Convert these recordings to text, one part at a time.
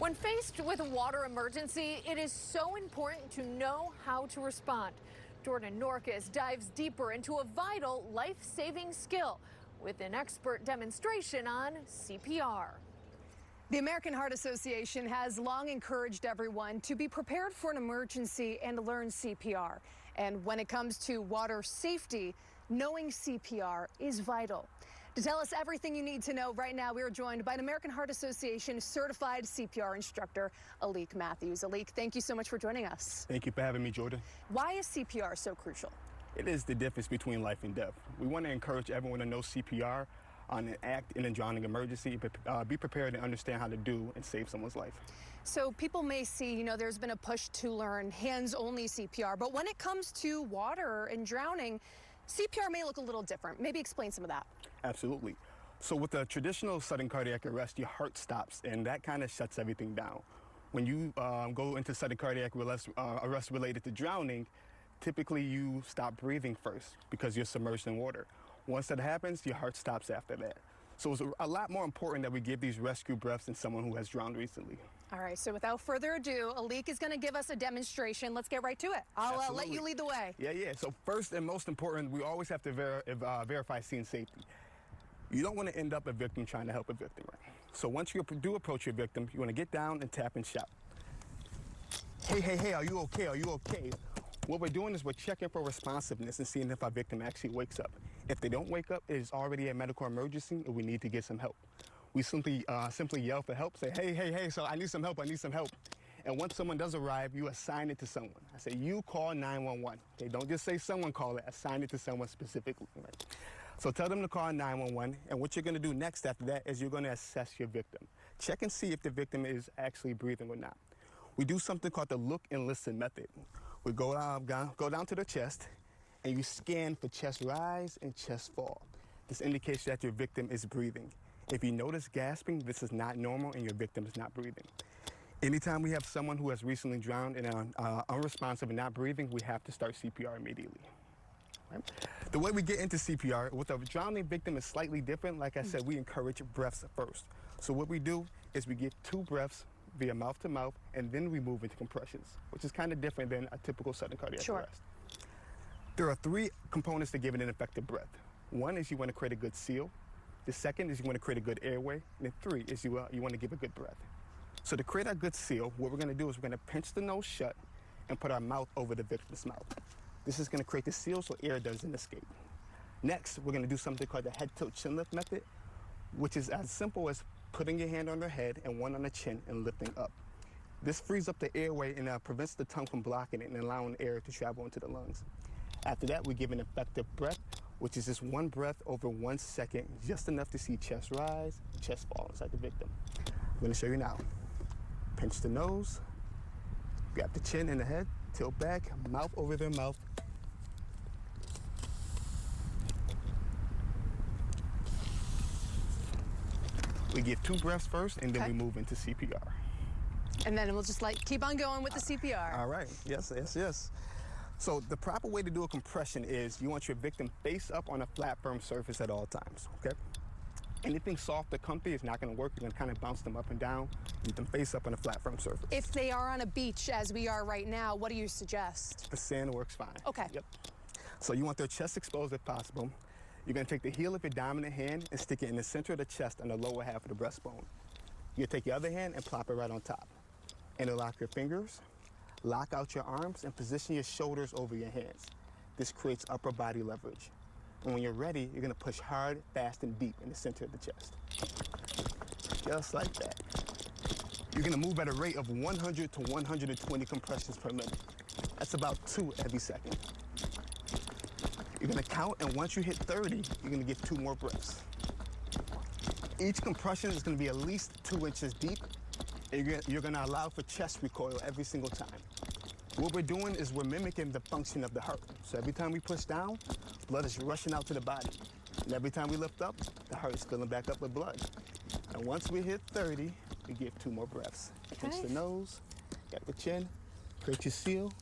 When faced with a water emergency, it is so important to know how to respond. Jordan Norquist dives deeper into a vital life-saving skill with an expert demonstration on CPR. The American Heart Association has long encouraged everyone to be prepared for an emergency and learn CPR. And when it comes to water safety, knowing CPR is vital. To tell us everything you need to know right now, we are joined by an American Heart Association certified CPR instructor, Alik Matthews. Alik, thank you so much for joining us. Thank you for having me, Jordan. Why is CPR so crucial? It is the difference between life and death. We want to encourage everyone to know CPR on an act in a drowning emergency, but be prepared to understand how to do and save someone's life. So people may see, there's been a push to learn hands-only CPR, but when it comes to water and drowning, CPR may look a little different. Maybe explain some of that. Absolutely. So with the traditional sudden cardiac arrest, your heart stops, and that kind of shuts everything down. When you go into sudden cardiac arrest related to drowning, typically you stop breathing first because you're submerged in water. Once that happens, your heart stops after that. So it's a lot more important that we give these rescue breaths than someone who has drowned recently. All right, so without further ado, Alik is going to give us a demonstration. Let's get right to it. I'll let you lead the way. Yeah. So first and most important, we always have to verify scene safety. You don't want to end up a victim trying to help a victim, right? So once you do approach your victim, you want to get down and tap and shout. Hey, are you okay? Are you okay? What we're doing is we're checking for responsiveness and seeing if our victim actually wakes up. If they don't wake up, it is already a medical emergency and we need to get some help. We simply yell for help, say, hey, so I need some help. And once someone does arrive, you assign it to someone. I say, you call 911. Okay, don't just say someone call it, assign it to someone specifically. Right? So tell them to call 911, and what you're gonna do next after that is you're gonna assess your victim. Check and see if the victim is actually breathing or not. We do something called the look and listen method. We go down to the chest, and you scan for chest rise and chest fall. This indicates that your victim is breathing. If you notice gasping, this is not normal and your victim is not breathing. Anytime we have someone who has recently drowned and are unresponsive and not breathing, we have to start CPR immediately. Right? The way we get into CPR with a drowning victim is slightly different. Like I said, we encourage breaths first. So what we do is we give 2 breaths via mouth to mouth, and then we move into compressions, which is kind of different than a typical sudden cardiac arrest. There are 3 components to giving an effective breath. One is you want to create a good seal. The second is you want to create a good airway. And then 3 is you want to give a good breath. So to create a good seal, what we're going to do is we're going to pinch the nose shut and put our mouth over the victim's mouth. This is going to create the seal so air doesn't escape. Next, we're going to do something called the head tilt chin lift method, which is as simple as putting your hand on their head and one on the chin and lifting up. This frees up the airway and prevents the tongue from blocking it and allowing air to travel into the lungs. After that, we give an effective breath, which is just 1 breath over 1 second, just enough to see chest rise, chest fall inside the victim. I'm going to show you now. Pinch the nose, grab the chin and the head, tilt back, mouth over their mouth. We give 2 breaths first, and then we move into CPR. And then we'll just keep on going with the CPR. All right, yes. So the proper way to do a compression is you want your victim face up on a flat, firm surface at all times, okay? Anything soft or comfy is not gonna work. You're gonna kind of bounce them up and down. Keep them face up on a flat, firm surface. If they are on a beach, as we are right now, what do you suggest? The sand works fine. Okay. Yep. So you want their chest exposed if possible. You're gonna take the heel of your dominant hand and stick it in the center of the chest on the lower half of the breastbone. You take your other hand and plop it right on top. Interlock your fingers, lock out your arms, and position your shoulders over your hands. This creates upper body leverage. And when you're ready, you're gonna push hard, fast, and deep in the center of the chest. Just like that. You're gonna move at a rate of 100 to 120 compressions per minute. That's about 2 every second. You're gonna count, and once you hit 30, you're gonna give 2 more breaths. Each compression is gonna be at least 2 inches deep, and you're gonna allow for chest recoil every single time. What we're doing is we're mimicking the function of the heart. So every time we push down, blood is rushing out to the body. And every time we lift up, the heart is filling back up with blood. And once we hit 30, we give 2 more breaths. Okay. Pinch the nose, get the chin, create your seal.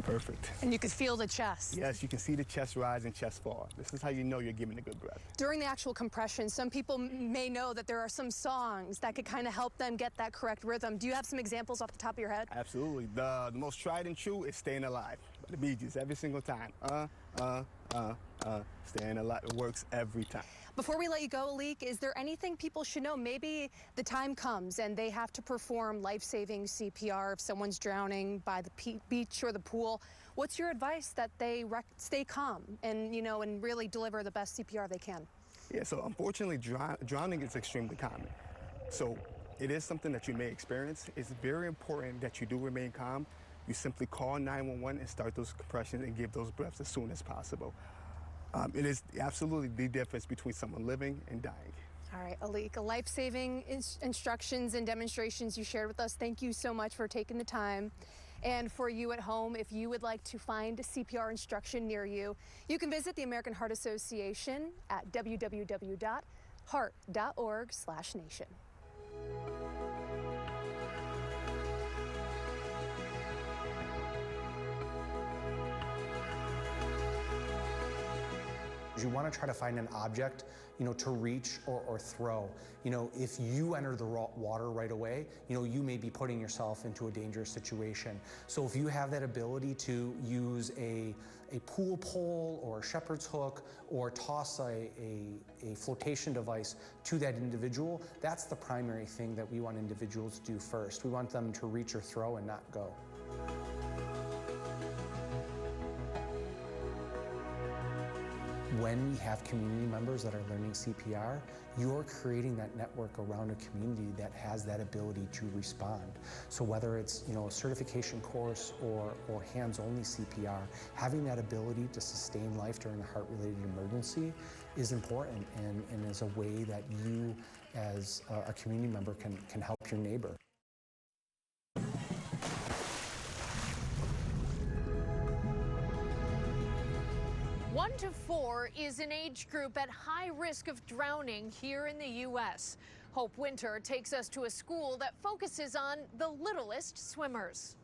Perfect. And you could feel the chest. Yes, you can see the chest rise and chest fall. This is how you know you're giving a good breath. During the actual compression, some people may know that there are some songs that could kind of help them get that correct rhythm. Do you have some examples off the top of your head? Absolutely. The most tried and true is Staying Alive by the Bee Gees every single time. Staying Alive. It works every time. Before we let you go, Alik, is there anything people should know? Maybe the time comes and they have to perform life-saving CPR if someone's drowning by the beach or the pool. What's your advice that they stay calm and, and really deliver the best CPR they can? Yeah, so unfortunately, drowning is extremely common. So it is something that you may experience. It's very important that you do remain calm. You simply call 911 and start those compressions and give those breaths as soon as possible. It is absolutely the difference between someone living and dying. All right, Alik, life-saving instructions and demonstrations you shared with us. Thank you so much for taking the time. And for you at home, if you would like to find CPR instruction near you, you can visit the American Heart Association at www.heart.org/nation. You want to try to find an object, to reach or throw. If you enter the water right away, you may be putting yourself into a dangerous situation. So if you have that ability to use a pool pole or a shepherd's hook or toss a flotation device to that individual, that's the primary thing that we want individuals to do first. We want them to reach or throw and not go. When we have community members that are learning CPR, you're creating that network around a community that has that ability to respond. So whether it's a certification course or hands-only CPR, having that ability to sustain life during a heart-related emergency is important and is a way that you as a community member can help your neighbor. 1 to 4 is an age group at high risk of drowning here in the U.S. Hope Winter takes us to a school that focuses on the littlest swimmers.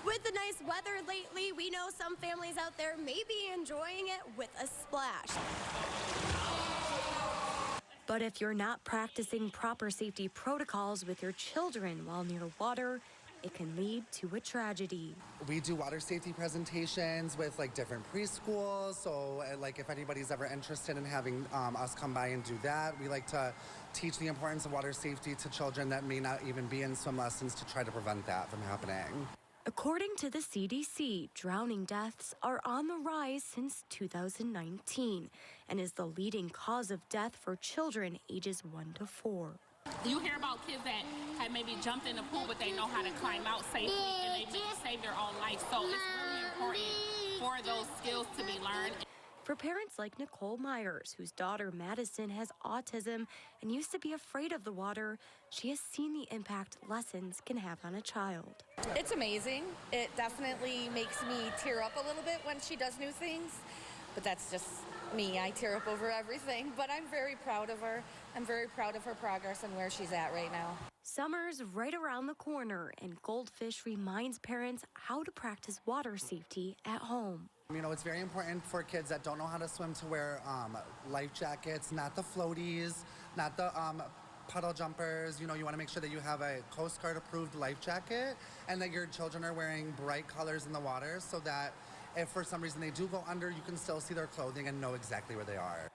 With the nice weather lately, we know some families out there may be enjoying it with a splash. But if you're not practicing proper safety protocols with your children while near water, it can lead to a tragedy. We do water safety presentations with different preschools, so if anybody's ever interested in having us come by and do that, we like to teach the importance of water safety to children that may not even be in swim lessons to try to prevent that from happening. According to the CDC, drowning deaths are on the rise since 2019 and is the leading cause of death for children ages 1 to 4. You hear about kids that have maybe jumped in the pool, but they know how to climb out safely and they may save their own life. So it's really important for those skills to be learned. For parents like Nicole Myers, whose daughter Madison has autism and used to be afraid of the water, she has seen the impact lessons can have on a child. It's amazing. It definitely makes me tear up a little bit when she does new things, but that's just me. I tear up over everything, but I'm very proud of her. I'm very proud of her progress and where she's at right now. Summer's right around the corner, and Goldfish reminds parents how to practice water safety at home. It's very important for kids that don't know how to swim to wear life jackets, not the floaties, not the puddle jumpers. You want to make sure that you have a Coast Guard approved life jacket and that your children are wearing bright colors in the water so that if for some reason they do go under, you can still see their clothing and know exactly where they are.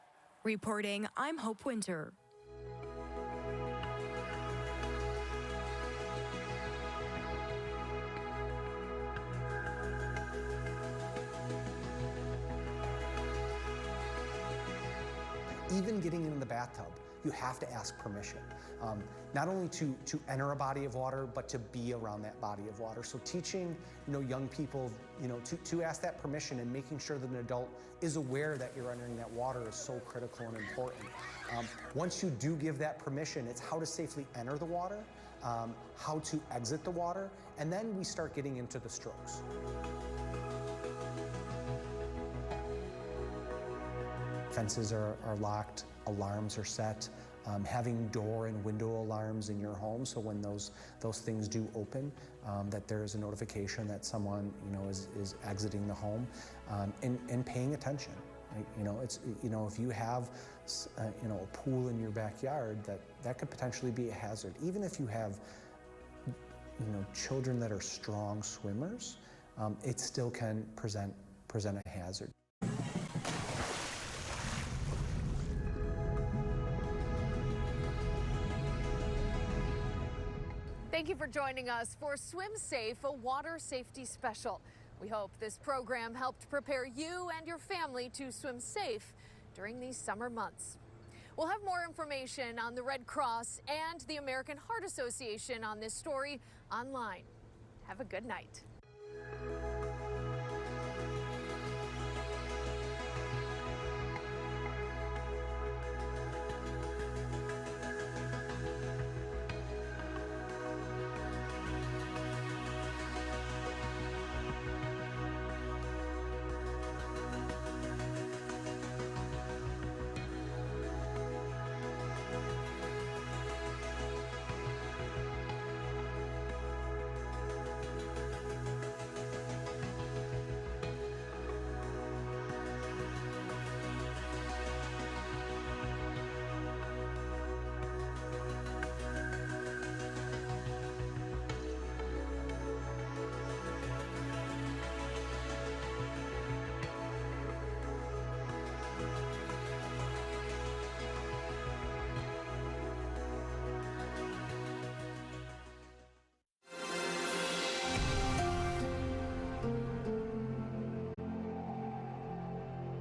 Reporting, I'm Hope Winter. Even getting in the bathtub, you have to ask permission. Not only to enter a body of water, but to be around that body of water. So teaching, young people, to ask that permission and making sure that an adult is aware that you're entering that water is so critical and important. Once you do give that permission, it's how to safely enter the water, how to exit the water, and then we start getting into the strokes. Fences are locked, alarms are set. having door and window alarms in your home, so when those things do open, that there is a notification that someone is exiting the home, and paying attention. It's if you have a pool in your backyard, that could potentially be a hazard. Even if you have children that are strong swimmers, it still can present a hazard. Thank you for joining us for Swim Safe, a water safety special. We hope this program helped prepare you and your family to swim safe during these summer months. We'll have more information on the Red Cross and the American Heart Association on this story online. Have a good night.